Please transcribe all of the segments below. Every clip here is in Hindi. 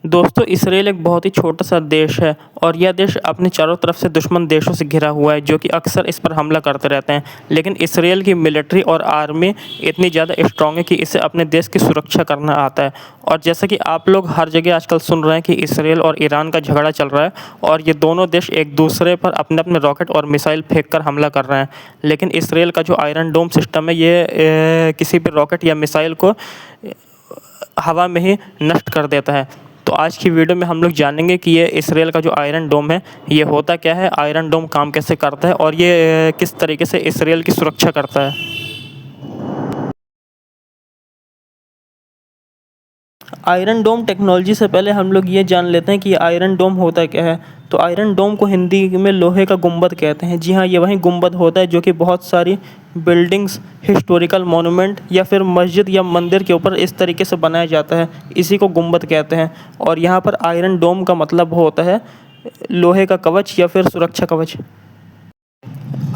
दोस्तों, इसराइल एक बहुत ही छोटा-सा देश है और यह देश अपने चारों तरफ से दुश्मन देशों से घिरा हुआ है, जो कि अक्सर इस पर हमला करते रहते हैं। लेकिन इसराइल की मिलिट्री और आर्मी इतनी ज़्यादा स्ट्रॉन्ग है कि इसे अपने देश की सुरक्षा करना आता है। और जैसा कि आप लोग हर जगह आजकल सुन रहे हैं कि इसराइल और ईरान का झगड़ा चल रहा है और ये दोनों देश एक-दूसरे पर अपने-अपने रॉकेट और मिसाइल फेंक कर हमला कर रहे हैं। लेकिन इसराइल का जो आयरन डोम सिस्टम है, ये किसी भी रॉकेट या मिसाइल को हवा में ही नष्ट कर देता है। तो आज की वीडियो में हम लोग जानेंगे कि ये इसराइल का जो आयरन डोम है, ये होता क्या है, आयरन डोम काम कैसे करता है और ये किस तरीके से इसराइल की सुरक्षा करता है। आयरन डोम टेक्नोलॉजी से पहले हम लोग ये जान लेते हैं कि आयरन डोम होता क्या है। तो आयरन डोम को हिंदी में लोहे का गुंबद कहते हैं। जी हाँ, ये वही गुंबद होता है जो कि बहुत सारी बिल्डिंग्स, हिस्टोरिकल मॉन्यूमेंट या फिर मस्जिद या मंदिर के ऊपर इस तरीके से बनाया जाता है। इसी को गुंबद कहते हैं। और यहाँ पर आयरन डोम का मतलब होता है लोहे का कवच या फिर सुरक्षा कवच।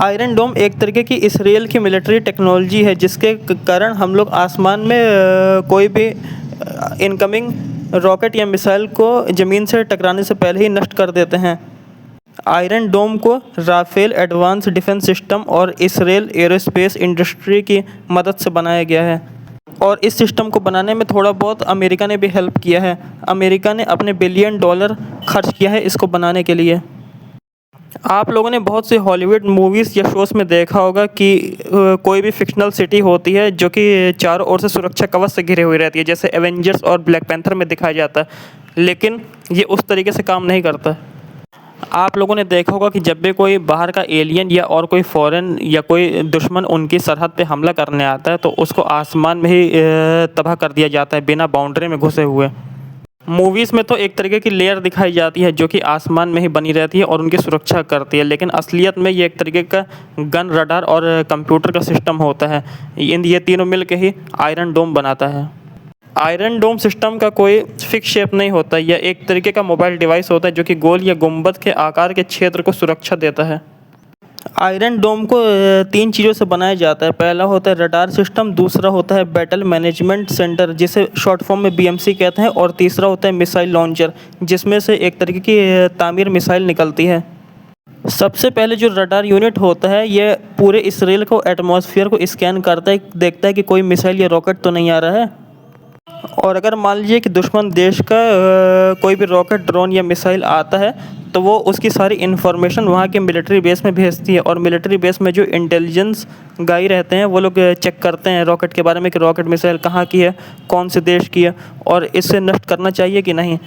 आयरन डोम एक तरीके की इसराइल की मिलिट्री टेक्नोलॉजी है, जिसके कारण हम लोग आसमान में कोई भी इनकमिंग रॉकेट या मिसाइल को ज़मीन से टकराने से पहले ही नष्ट कर देते हैं। आयरन डोम को राफेल एडवांस डिफेंस सिस्टम और इसराइल एरोस्पेस इंडस्ट्री की मदद से बनाया गया है। और इस सिस्टम को बनाने में थोड़ा बहुत अमेरिका ने भी हेल्प किया है। अमेरिका ने अपने $1 बिलियन खर्च किया है इसको बनाने के लिए। आप लोगों ने बहुत से हॉलीवुड मूवीज़ या शोज़ में देखा होगा कि कोई भी फिक्शनल सिटी होती है जो कि चारों ओर से सुरक्षा कवच से घिरी हुई रहती है, जैसे एवेंजर्स और ब्लैक पैंथर में दिखाया जाता है। लेकिन ये उस तरीके से काम नहीं करता। आप लोगों ने देखा होगा कि जब भी कोई बाहर का एलियन या और कोई फॉरेन या कोई दुश्मन उनकी सरहद पे हमला करने आता है, तो उसको आसमान में ही तबाह कर दिया जाता है, बिना बाउंड्री में घुसे हुए। मूवीज़ में तो एक तरीके की लेयर दिखाई जाती है जो कि आसमान में ही बनी रहती है और उनकी सुरक्षा करती है, लेकिन असलियत में ये एक तरीके का गन, रडार और कंप्यूटर का सिस्टम होता है। ये तीनों मिल के ही आयरन डोम बनाता है। आयरन डोम सिस्टम का कोई फिक्स शेप नहीं होता। यह एक तरीके का मोबाइल डिवाइस होता है जो कि गोल या गुंबद के आकार के क्षेत्र को सुरक्षा देता है। आयरन डोम को 3 चीज़ों से बनाया जाता है। पहला होता है रडार सिस्टम, दूसरा होता है बैटल मैनेजमेंट सेंटर जिसे शॉर्ट फॉर्म में BMC कहते हैं, और तीसरा होता है मिसाइल लॉन्चर, जिसमें से एक तरीके की तामीर मिसाइल निकलती है। सबसे पहले जो रडार यूनिट होता है, ये पूरे इसराइल को एटमॉस्फेयर को स्कैन करता है, देखता है कि कोई मिसाइल या रॉकेट तो नहीं आ रहा है। और अगर मान लीजिए कि दुश्मन देश का कोई भी रॉकेट, ड्रोन या मिसाइल आता है, तो वो उसकी सारी इन्फॉर्मेशन वहाँ के मिलिट्री बेस में भेजती है। और मिलिट्री बेस में जो इंटेलिजेंस गाई रहते हैं, वो लोग चेक करते हैं रॉकेट के बारे में कि रॉकेट मिसाइल कहाँ की है, कौन से देश की है और इसे नष्ट करना चाहिए कि नहीं।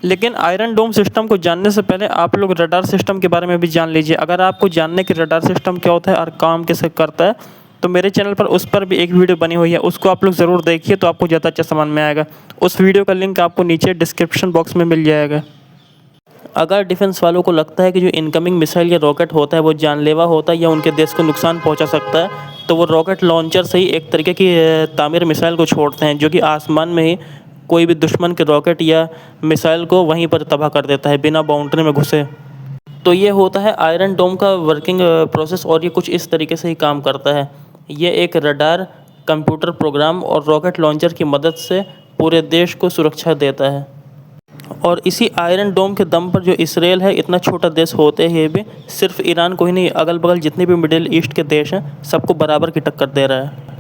लेकिन आयरन डोम सिस्टम को जानने से पहले आप लोग रडार सिस्टम के बारे में भी जान लीजिए। अगर आपको जानने कि रडार सिस्टम क्या होता है और काम कैसे करता है, तो मेरे चैनल पर उस पर भी एक वीडियो बनी हुई है, उसको आप लोग ज़रूर देखिए, तो आपको ज़्यादा अच्छा समझ में आएगा। उस वीडियो का लिंक आपको नीचे डिस्क्रिप्शन बॉक्स में मिल जाएगा। अगर डिफेंस वालों को लगता है कि जो इनकमिंग मिसाइल या रॉकेट होता है वो जानलेवा होता है या उनके देश को नुकसान पहुंचा सकता है, तो वो रॉकेट लॉन्चर से ही एक तरीके की तामीर मिसाइल को छोड़ते हैं, जो कि आसमान में ही कोई भी दुश्मन के रॉकेट या मिसाइल को वहीं पर तबाह कर देता है, बिना बाउंड्री में घुसे। तो ये होता है आयरन डोम का वर्किंग प्रोसेस, और ये कुछ इस तरीके से ही काम करता है। ये एक रडार, कंप्यूटर प्रोग्राम और रॉकेट लॉन्चर की मदद से पूरे देश को सुरक्षा देता है। और इसी आयरन डोम के दम पर जो इसराइल है, इतना छोटा देश होते हुए भी सिर्फ ईरान को ही नहीं, अगल बगल जितने भी मिडिल ईस्ट के देश हैं, सबको बराबर की टक्कर दे रहा है।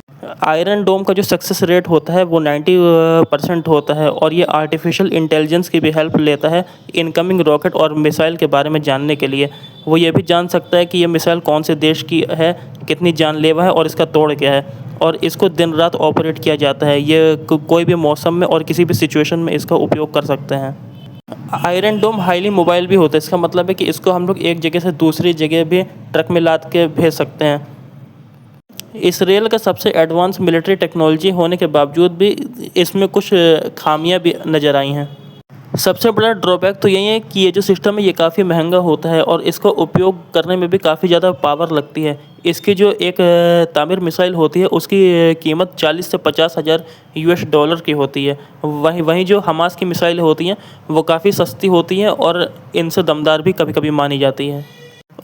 आयरन डोम का जो सक्सेस रेट होता है वो 90% होता है। और ये आर्टिफिशियल इंटेलिजेंस की भी हेल्प लेता है इनकमिंग रॉकेट और मिसाइल के बारे में जानने के लिए। वो ये भी जान सकता है कि ये मिसाइल कौन से देश की है, कितनी जानलेवा है और इसका तोड़ क्या है। और इसको दिन रात ऑपरेट किया जाता है। ये कोई भी मौसम में और किसी भी सिचुएशन में इसका उपयोग कर सकते हैं। आयरन डोम हाईली मोबाइल भी होता है। इसका मतलब है कि इसको हम लोग एक जगह से दूसरी जगह भी ट्रक में लाद के भेज सकते हैं। इसराइल का सबसे एडवांस मिलिट्री टेक्नोलॉजी होने के बावजूद भी इसमें कुछ खामियां भी नज़र आई हैं। सबसे बड़ा ड्रॉबैक तो यही है कि ये जो सिस्टम है ये काफ़ी महंगा होता है और इसका उपयोग करने में भी काफ़ी ज़्यादा पावर लगती है। इसकी जो एक तामीर मिसाइल होती है उसकी कीमत 40 से 50 हज़ार US$ की होती है। वहीं जो हमास की मिसाइल होती हैं वो काफ़ी सस्ती होती हैं और इनसे दमदार भी कभी कभी मानी जाती है।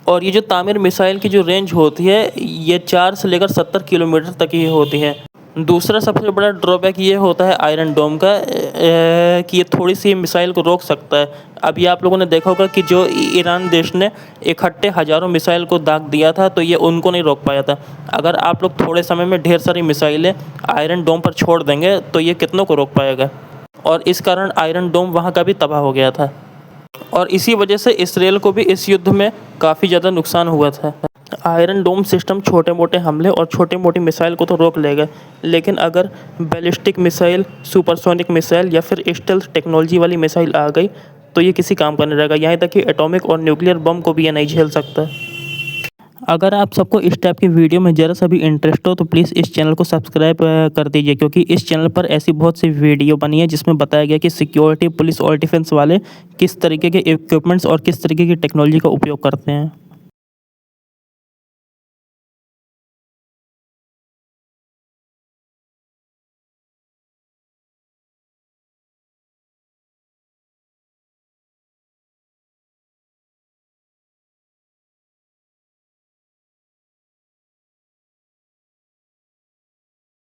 और ये जो तामीर मिसाइल की जो रेंज होती है, ये 4 से लेकर 70 किलोमीटर तक ही होती है। दूसरा सबसे बड़ा ड्रॉबैक ये होता है आयरन डोम का कि ये थोड़ी सी मिसाइल को रोक सकता है। अभी आप लोगों ने देखा होगा कि जो ईरान देश ने इकट्ठे हज़ारों मिसाइल को दाग दिया था, तो ये उनको नहीं रोक पाया था। अगर आप लोग थोड़े समय में ढेर सारी मिसाइलें आयरन डोम पर छोड़ देंगे तो ये कितनों को रोक पाएगा, और इस कारण आयरन डोम वहाँ का भी तबाह हो गया था। और इसी वजह से इसराइल को भी इस युद्ध में काफ़ी ज़्यादा नुकसान हुआ था। आयरन डोम सिस्टम छोटे मोटे हमले और छोटी मोटी मिसाइल को तो रोक लेगा, लेकिन अगर बैलिस्टिक मिसाइल, सुपरसोनिक मिसाइल या फिर स्टेल्थ टेक्नोलॉजी वाली मिसाइल आ गई तो ये किसी काम का नहीं रहेगा। यहाँ तक कि एटॉमिक और न्यूक्लियर बम को भी ये नहीं झेल सकता। अगर आप सबको इस टाइप की वीडियो में ज़रा सा भी इंटरेस्ट हो तो प्लीज़ इस चैनल को सब्सक्राइब कर दीजिए, क्योंकि इस चैनल पर ऐसी बहुत सी वीडियो बनी है जिसमें बताया गया कि सिक्योरिटी, पुलिस और डिफेंस वाले किस तरीके के इक्विपमेंट्स और किस तरीके की टेक्नोलॉजी का उपयोग करते हैं।